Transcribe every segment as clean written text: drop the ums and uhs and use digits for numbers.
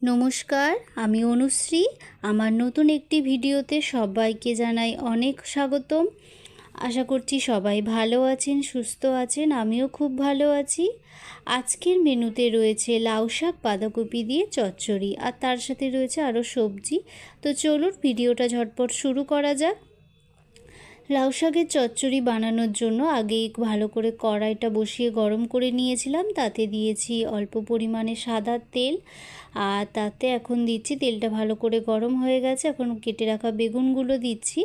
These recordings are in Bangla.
নমস্কার, আমি অনুশ্রী। আমার নতুন একটি ভিডিওতে সবাইকে জানাই অনেক স্বাগতম। আশা করছি সবাই ভালো আছেন, সুস্থ আছেন। আমিও খুব ভালো আছি। আজকের মেনুতে রয়েছে লাউ শাক বাঁধাকপি দিয়ে চচ্চড়ি, আর তার সাথে রয়েছে আরও সবজি। তো চলুন ভিডিওটা ঝটপট শুরু করা যাক। লাউ শাকের চচ্চড়ি বানানোর জন্য আগেই ভালো করে কড়াইটা বসিয়ে গরম করে নিয়েছিলাম। তাতে দিয়েছি অল্প পরিমাণে সাদা তেল, আর তাতে এখন দিচ্ছি, তেলটা ভালো করে গরম হয়ে গেছে, এখন কেটে রাখা বেগুনগুলো দিচ্ছি।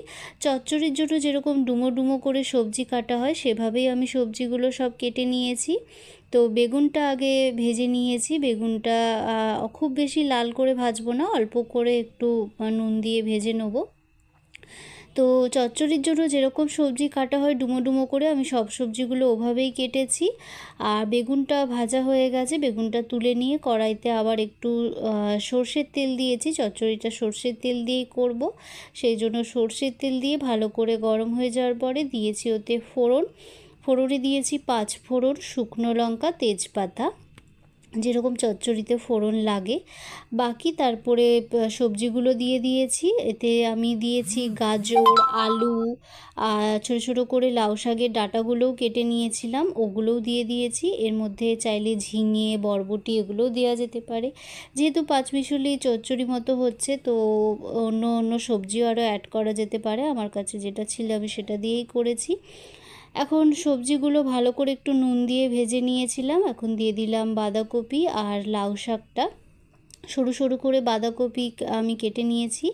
চচ্চড়ির জন্য যেরকম ডুমো ডুমো করে সবজি কাটা হয় সেভাবেই আমি সবজিগুলো সব কেটে নিয়েছি। তো বেগুনটা আগে ভেজে নিয়েছি। বেগুনটা খুব বেশি লাল করে ভাজবো না, অল্প করে একটু নুন দিয়ে ভেজে নেবো। তো চচ্চড়ির জন্য যেরকম সবজি কাটা হয় ডুমো ডুমো করে, আমি সব সবজিগুলো ওভাবেই কেটেছি। আর বেগুনটা ভাজা হয়ে গেছে, বেগুনটা তুলে নিয়ে কড়াইতে আবার একটু সর্ষের তেল দিয়েছি। চচ্চড়িটা সর্ষের তেল দিয়েই করব, সেই জন্য সর্ষের তেল দিয়ে ভালো করে গরম হয়ে যাওয়ার পরে দিয়েছি ওতে ফোড়নে দিয়েছি 5 ফোড়ন, শুকনো লঙ্কা, তেজপাতা, যেরকম চচ্চড়িতে ফোড়ন লাগে। বাকি তারপরে সবজিগুলো দিয়ে দিয়েছি। এতে আমি দিয়েছি গাজর, আলু, ছোটো ছোটো করে লাউ শাকের ডাঁটাগুলোও কেটে নিয়েছিলাম, ওগুলোও দিয়ে দিয়েছি। এর মধ্যে চাইলে ঝিঙে, বরবটি এগুলোও দেওয়া যেতে পারে। যেহেতু পাঁচমিশালি চচ্চড়ি মতো হচ্ছে, তো অন্য অন্য সবজিও আরও অ্যাড করা যেতে পারে। আমার কাছে যেটা ছিল আমি সেটা দিয়েই করেছি। এখন সবজিগুলো ভালো করে একটু নুন দিয়ে ভেজে নিয়েছিলাম। এখন দিয়ে দিলাম বাঁধাকপি আর লাউ শাকটা। সরু সরু করে বাঁধাকপি আমি কেটে নিয়েছি,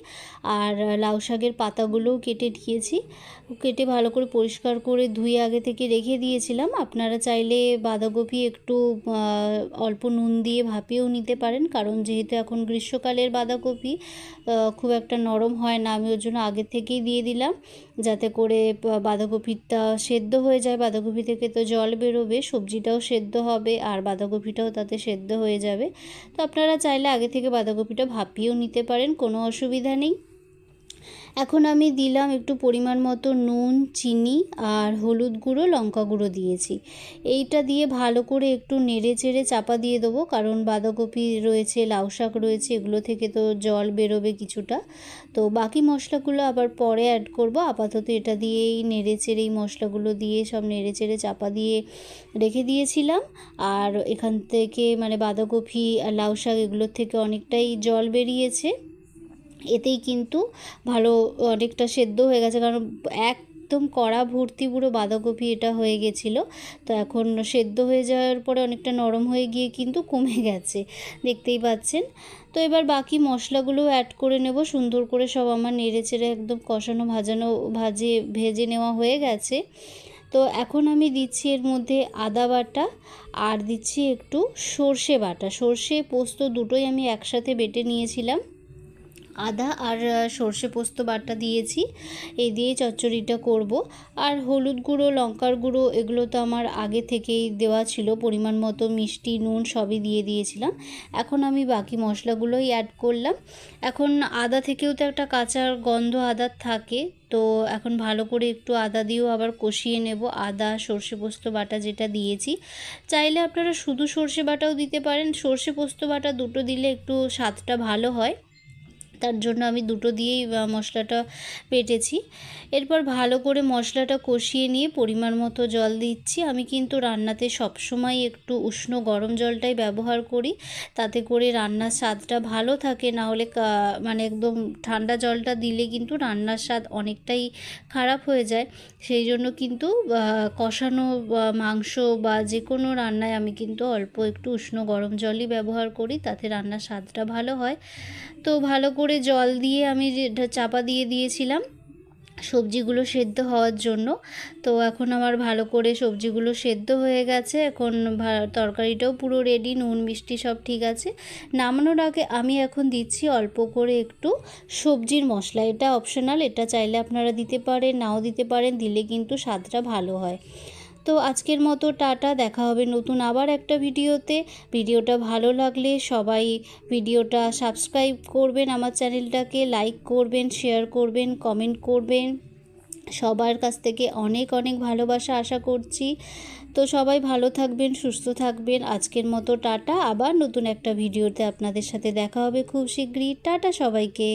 আর লাউ শাকের পাতাগুলোও কেটে নিয়েছি। কেটে ভালো করে পরিষ্কার করে ধুয়ে আগে থেকে রেখে দিয়েছিলাম। আপনারা চাইলে বাঁধাকপি একটু অল্প নুন দিয়ে ভাপিয়েও নিতে পারেন, কারণ যেহেতু এখন গ্রীষ্মকালের বাঁধাকপি খুব একটা নরম হয় না। আমি ওর জন্য আগে থেকেই দিয়ে দিলাম, যাতে করে বাঁধাকপিটা সেদ্ধ হয়ে যায়। বাঁধাকপি থেকে তো জল বেরোবে, সবজিটাও সেদ্ধ হবে আর বাঁধাকপিটাও তাতে সেদ্ধ হয়ে যাবে। তো আপনারা চাইলে আগে থেকে বাঁধাকপিটা ভাপিয়েও নিতে পারেন, কোনো অসুবিধা নেই। এখন আমি দিলাম একটু পরিমাণ মতো নুন, চিনি আর হলুদ গুঁড়ো, লঙ্কা গুঁড়ো দিয়েছি। এইটা দিয়ে ভালো করে একটু নেড়ে চেড়ে চাপা দিয়ে দেবো, কারণ বাঁধাকপি রয়েছে, লাউ শাক রয়েছে, এগুলো থেকে তো জল বেরোবে কিছুটা। তো বাকি মশলাগুলো আবার পরে অ্যাড করব। আপাতত এটা দিয়েই নেড়ে চেড়ে, এই মশলাগুলো দিয়ে সব নেড়ে চেড়ে চাপা দিয়ে রেখে দিয়েছিলাম। আর এখান থেকে মানে বাঁধাকপি আর লাউ শাক এগুলোর থেকে অনেকটাই জল বেরিয়েছে। এতেই কিন্তু ভালো অনেকটা সেদ্ধ হয়ে গেছে, কারণ একদম কড়া ভর্তি পুরো বাঁধাকপি এটা হয়ে গেছিলো। তো এখন সেদ্ধ হয়ে যাওয়ার পরে অনেকটা নরম হয়ে গিয়ে কিন্তু কমে গেছে, দেখতেই পাচ্ছেন। তো এবার বাকি মশলাগুলো অ্যাড করে নেব। সুন্দর করে সব আমার নেড়ে চেড়ে একদম কষানো ভেজে নেওয়া হয়ে গেছে। তো এখন আমি দিচ্ছি এর মধ্যে আদা বাটা, আর দিচ্ছি একটু সর্ষে বাটা। সর্ষে পোস্ত দুটোই আমি একসাথে বেটে নিয়েছিলাম। আদা আর সর্ষে পোস্ত বাটা দিয়েছি, এই দিয়েই চচ্চড়িটা করব। আর হলুদ গুঁড়ো, লঙ্কার গুঁড়ো এগুলো তো আমার আগে থেকেই দেওয়া ছিল, পরিমাণ মতো মিষ্টি, নুন সবই দিয়ে দিয়েছিলাম। এখন আমি বাকি মশলাগুলোই অ্যাড করলাম। এখন আদা থেকেও তো একটা কাঁচা গন্ধ আদার থাকে, তো এখন ভালো করে একটু আদা দিয়েও আবার কষিয়ে নেব। আদা, সর্ষে পোস্ত বাটা যেটা দিয়েছি, চাইলে আপনারা শুধু সর্ষে বাটাও দিতে পারেন। সর্ষে পোস্ত বাটা দুটো দিলে একটু স্বাদটা ভালো হয়, তার জন্য আমি দুটো দিয়েই মশলাটা বেটেছি। এরপর ভালো করে মশলাটা কষিয়ে নিয়ে পরিমাণ মতো জল দিচ্ছি। আমি কিন্তু রান্নাতে সবসময় একটু উষ্ণ গরম জলটাই ব্যবহার করি, তাতে করে রান্নার স্বাদটা ভালো থাকে। না হলে মানে একদম ঠান্ডা জলটা দিলে কিন্তু রান্নার স্বাদ অনেকটাই খারাপ হয়ে যায়। সেই জন্য কিন্তু কষানো মাংস বা যে কোনো রান্নায় আমি কিন্তু অল্প একটু উষ্ণ গরম জলই ব্যবহার করি, তাতে রান্নার স্বাদটা ভালো হয়। তো ভালো করে জল দিয়ে আমি চাপা দিয়ে দিয়েছিলাম সবজিগুলো সেদ্ধ হওয়ার জন্য। তো এখন আমার ভালো করে সবজিগুলো সেদ্ধ হয়ে গেছে। এখন তরকারিটাও পুরো রেডি, নুন মিষ্টি সব ঠিক আছে। নামানোর আগে আমি এখন দিচ্ছি অল্প করে একটু সবজির মশলা। এটা অপশনাল, এটা চাইলে আপনারা দিতে পারেন, নাও দিতে পারেন, দিলে কিন্তু স্বাদটা ভালো হয়। তো আজকের মতো টাটা, দেখা হবে নতুন আবার একটা ভিডিওতে। ভিডিওটা ভালো লাগলে সবাই ভিডিওটা সাবস্ক্রাইব করবেন, আমার চ্যানেলটাকে লাইক করবেন, শেয়ার করবেন, কমেন্ট করবেন। সবার কাছ থেকে অনেক অনেক ভালোবাসা আশা করছি। তো সবাই ভালো থাকবেন, সুস্থ থাকবেন। আজকের মতো টাটা। আবার নতুন একটা ভিডিওতে আপনাদের সাথে দেখা হবে খুব শিগগিরই। টাটা সবাইকে।